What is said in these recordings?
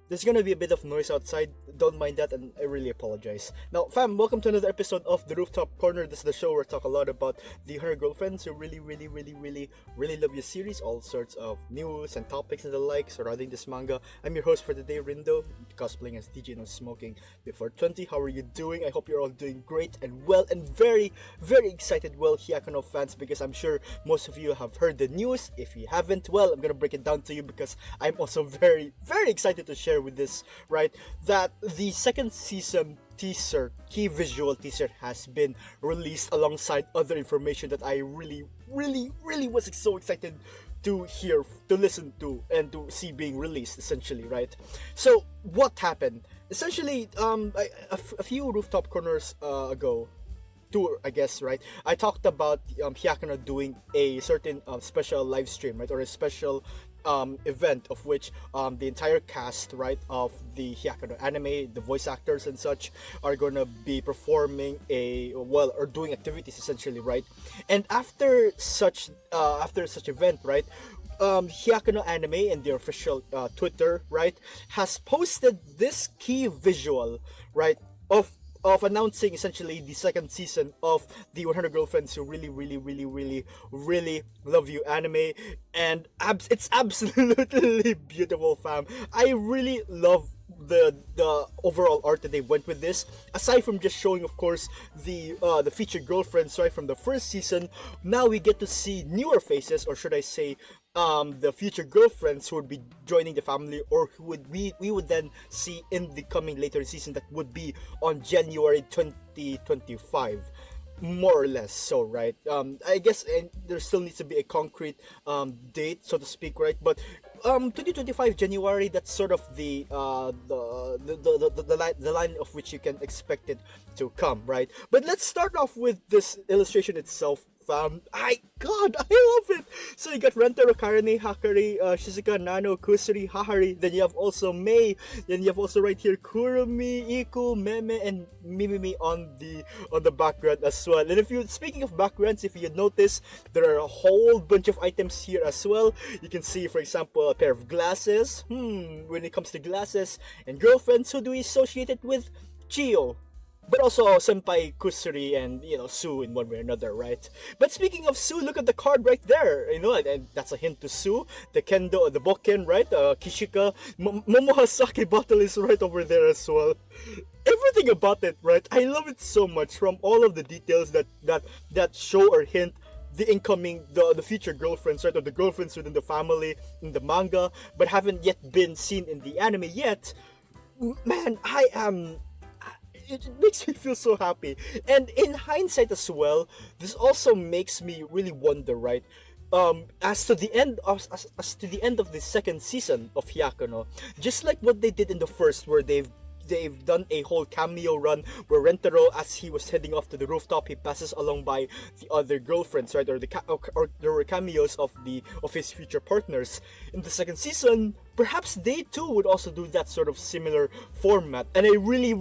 There's gonna be a bit of noise outside, don't mind that, and I really apologize. Now, fam, welcome to another episode of the Rooftop Corner. This is the show where I talk a lot about the 100 girlfriends who really love your series, all sorts of news and topics and the like surrounding this manga. I'm your host for today, Rindo, cosplaying as DJ No Smoking before 20. How are you doing? I hope you're all doing great and well, and very excited, well, Hyakkano fans, because I'm sure most of you have heard the news. If you haven't, well, I'm gonna break it down to you because I'm also very excited to share with this, right? That the second season teaser, key visual teaser, has been released alongside other information that I really was so excited to hear, to listen to, and to see being released, essentially, right? So what happened? Essentially, a few rooftop corners ago, tour, I guess, right? I talked about Hyakkano doing a certain special live stream, right, or a special event of which the entire cast, right, of the Hyakkano anime, the voice actors and such, are gonna be performing or doing activities, essentially, right? And after such event, right, Hyakkano Anime and their official Twitter, right, has posted this key visual, right, of announcing essentially the second season of the 100 Girlfriends Who Really Love You anime, and it's absolutely beautiful, fam. I really love the overall art that they went with this. Aside from just showing, of course, the featured girlfriends, right, from the first season, now we get to see newer faces, or should I say, the future girlfriends who would be joining the family, or who we would then see in the coming later season that would be on January 2025, more or less. So, right, I guess, and there still needs to be a concrete date, so to speak, right? But 2025 January, that's sort of the line of which you can expect it to come, right? But let's start off with this illustration itself. I love it. So you got Rentaro, Karane, Hakari, Shizuka, Nano, Kusuri, Hahari. Then you have also Mei. Then you have also right here Kurumi, Iku, Meme, and Mimimi on the background as well. And speaking of backgrounds, if you notice, there are a whole bunch of items here as well. You can see, for example, a pair of glasses. When it comes to glasses and girlfriends, who do we associate it with? Chio. But also Senpai Kusuri and, Sue in one way or another, right? But speaking of Sue, look at the card right there. And that's a hint to Sue. The Kendo, the Bokken, right? Kishika. Momohasaki bottle is right over there as well. Everything about it, right? I love it so much, from all of the details that show or hint the incoming, the future girlfriends, right? Or the girlfriends within the family in the manga, but haven't yet been seen in the anime yet. Man, it makes me feel so happy. And in hindsight as well, this also makes me really wonder, right, as to the end of the second season of Hyakkano, just like what they did in the first, where they've done a whole cameo run where Rentaro, as he was heading off to the rooftop, he passes along by the other girlfriends, right, or there were cameos of his future partners. In the second season, perhaps they too would also do that sort of similar format, and I really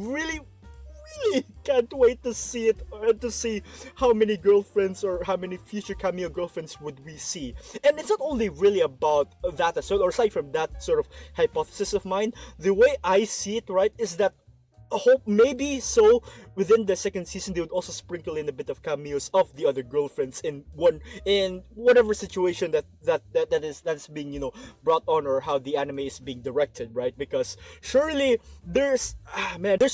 can't wait to see it, or to see how many girlfriends or how many future cameo girlfriends would we see. And it's not only really about that as well, or aside from that sort of hypothesis of mine, the way I see it, right, is that I hope maybe so within the second season they would also sprinkle in a bit of cameos of the other girlfriends in whatever situation that is being brought on, or how the anime is being directed, right? Because surely there's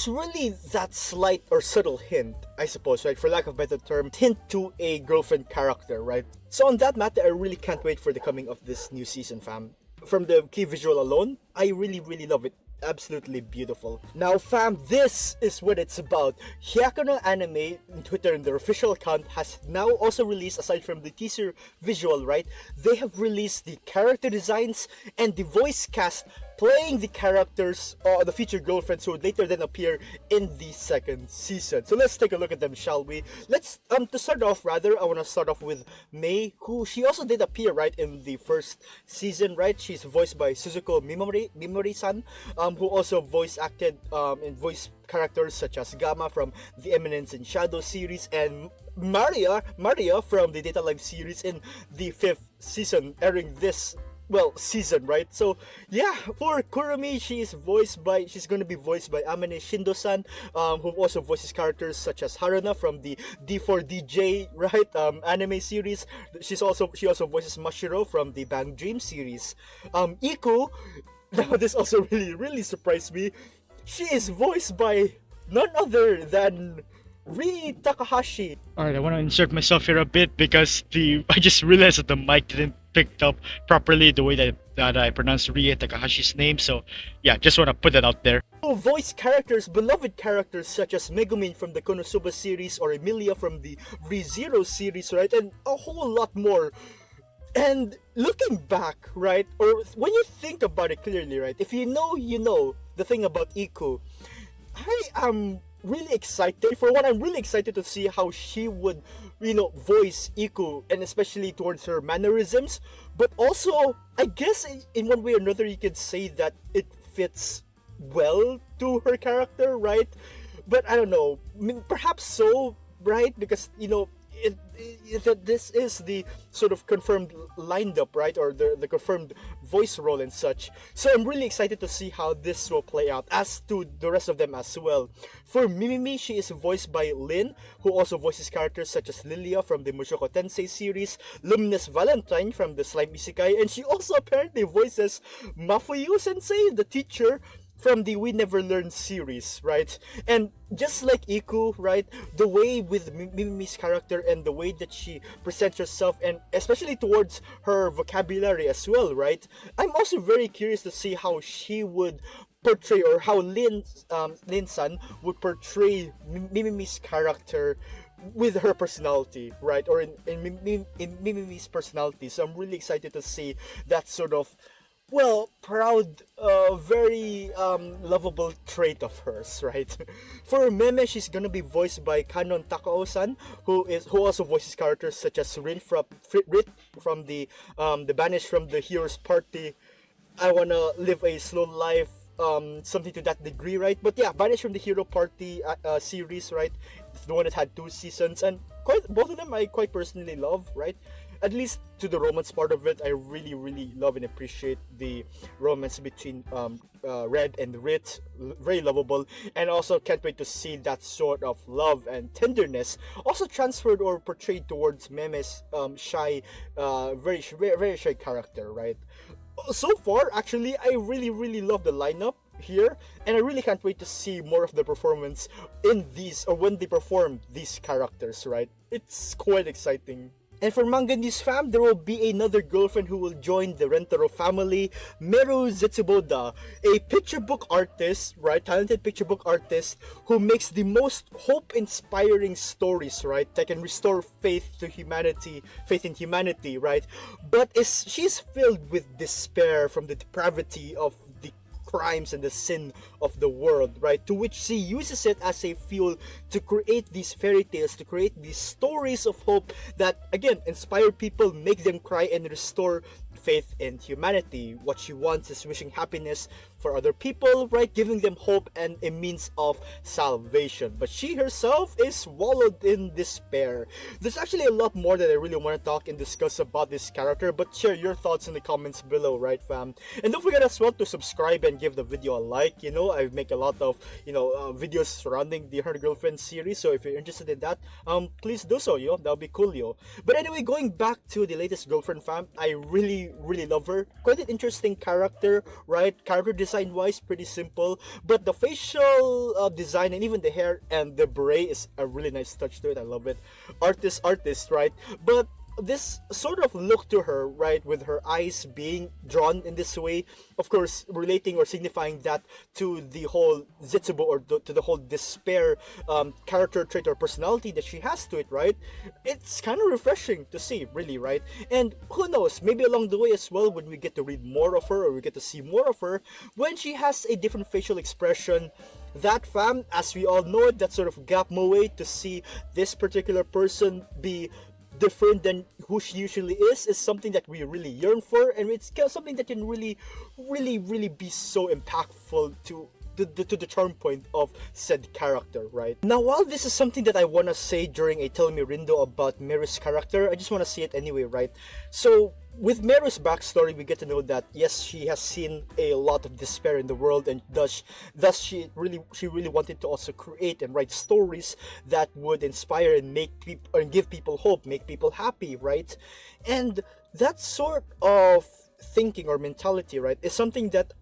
really that slight or subtle hint, I suppose, right, for lack of a better term, hint to a girlfriend character, right? So on that matter, I really can't wait for the coming of this new season, fam. From the key visual alone, I really love it. Absolutely beautiful. Now, fam, this is what it's about. Hyakkano Anime on Twitter, and their official account, has now also released, aside from the teaser visual, right, they have released the character designs and the voice cast playing the characters, the future girlfriends who would later then appear in the second season. So let's take a look at them, shall we? Let's to start off, rather, I want to start off with Mei, who she also did appear, right, in the first season, right? She's voiced by Suzuko Mimori-san, who also voice acted in voice characters such as Gamma from the Eminence in Shadow series, and Maria from the Data Live series in the 5th season, airing this season, right? So yeah, for Kurumi, she's gonna be voiced by Amane Shindo-san, who also voices characters such as Haruna from the D4DJ, right, anime series. She also voices Mashiro from the Bang Dream series. Iku, now this also really surprised me. She is voiced by none other than Rii Takahashi. Alright, I want to insert myself here a bit because I just realized that the mic didn't pick up properly the way that I pronounced Rie Takahashi's name. So yeah, just want to put that out there. Voice characters, beloved characters such as Megumin from the Konosuba series or Emilia from the ReZero series, right? And a whole lot more. And looking back, right, or when you think about it clearly, right, if you know, you know the thing about Iku, I am really excited. For one, I'm really excited to see how she would, voice Iku, and especially towards her mannerisms. But also, I guess in one way or another, you could say that it fits well to her character, right? But I don't know. I mean, perhaps so, right? Because that this is the sort of confirmed lined up, right, or the confirmed voice role and such. So I'm really excited to see how this will play out, as to the rest of them as well. For Mimimi, she is voiced by Lin, who also voices characters such as Lilia from the Mushoku Tensei series, Luminous Valentine from the Slime Isekai, and she also apparently voices Mafuyu Sensei, the teacher from the We Never Learn series, right? And just like Iku, right, the way with Mimi's character and the way that she presents herself, and especially towards her vocabulary as well, right? I'm also very curious to see how she would portray, or how Lin-san would portray Mimi's character with her personality, right? Or in Mimi's personality. So I'm really excited to see that sort of proud, very lovable trait of hers, right? For Meme, she's gonna be voiced by Kanon Takao-san, who also voices characters such as Rin from the Banished from the Hero's Party. I Wanna Live a Slow Life, something to that degree, right? But yeah, Banished from the Hero Party series, right? It's the one that had 2 seasons, and both of them I quite personally love, right? At least to the romance part of it, I really love and appreciate the romance between Red and Rit. Very lovable, and also can't wait to see that sort of love and tenderness also transferred or portrayed towards Meme's shy, very shy character, right? So far, actually, I really love the lineup here, and I really can't wait to see more of the performance in these, or when they perform these characters, right? It's quite exciting. And for Manga News fam, there will be another girlfriend who will join the Rentaro family, Meru Zetsuboda, a picture book artist, right? Talented picture book artist who makes the most hope-inspiring stories, right? That can restore faith in humanity, right? But she's filled with despair from the depravity of the crimes and the sin of the world, right? To which she uses it as a fuel to create these fairy tales, to create these stories of hope that, again, inspire people, make them cry, and restore faith in humanity. What she wants is wishing happiness for other people, right? Giving them hope and a means of salvation. But she herself is swallowed in despair. There's actually a lot more that I really want to talk and discuss about this character, but share your thoughts in the comments below, right, fam? And don't forget as well to subscribe and give the video a like. I make a lot of videos surrounding the Her Girlfriend series, so if you're interested in that, please do so, that'll be cool, But anyway, going back to the latest girlfriend, fam, I really love her. Quite an interesting character, right? Character design wise, pretty simple, but the facial design and even the hair and the beret is a really nice touch to it. I love it. Artist, right? But this sort of look to her, right, with her eyes being drawn in this way, of course, relating or signifying that to the whole Zetsubo, or to the whole despair character trait or personality that she has to it, right? It's kind of refreshing to see, really, right? And who knows, maybe along the way as well, when we get to read more of her, or we get to see more of her, when she has a different facial expression, that, fam, as we all know it, that sort of gap moe to see this particular person be different than who she usually is something that we really yearn for, and it's something that can really be so impactful to to the charm point of said character, right? Now, while this is something that I want to say during a Tell Me Rindo about Meru's character, I just want to say it anyway, right? So, with Meru's backstory, we get to know that yes, she has seen a lot of despair in the world, and thus she really wanted to also create and write stories that would inspire and make people and give people hope, make people happy, right? And that sort of thinking or mentality, right, is something that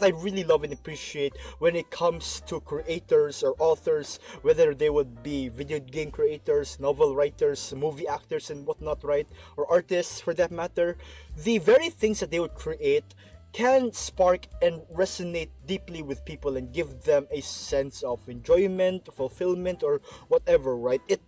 I really love and appreciate when it comes to creators or authors, whether they would be video game creators, novel writers, movie actors, and whatnot, right? Or artists for that matter. The very things that they would create can spark and resonate deeply with people and give them a sense of enjoyment, fulfillment, or whatever, right? It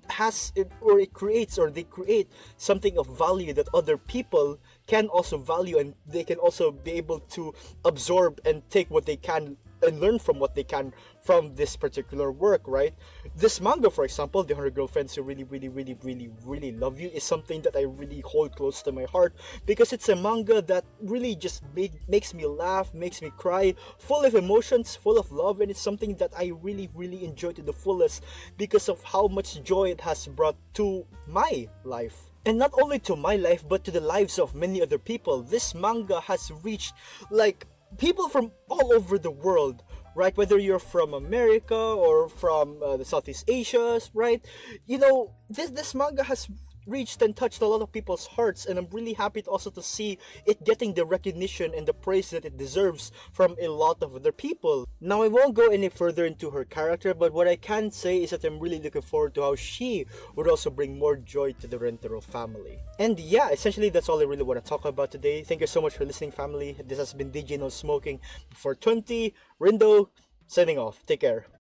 creates, or they create something of value that other people can also value, and they can also be able to absorb and take what they can and learn from what they can from this particular work, right? This manga, for example, The 100 Girlfriends Who Really Love You, is something that I really hold close to my heart because it's a manga that really just makes me laugh, makes me cry, full of emotions, full of love, and it's something that I really enjoy to the fullest because of how much joy it has brought to my life. And not only to my life, but to the lives of many other people. This manga has reached, like, people from all over the world, right? Whether you're from America or from the Southeast Asia, right? You know, this manga has reached and touched a lot of people's hearts, and I'm really happy also to see it getting the recognition and the praise that it deserves from a lot of other people. Now, I won't go any further into her character, but what I can say is that I'm really looking forward to how she would also bring more joy to the Rentaro family. And yeah, essentially that's all I really want to talk about today. Thank you so much for listening, family. This has been DJ No Smoking for 20 Rindo, signing off. Take care.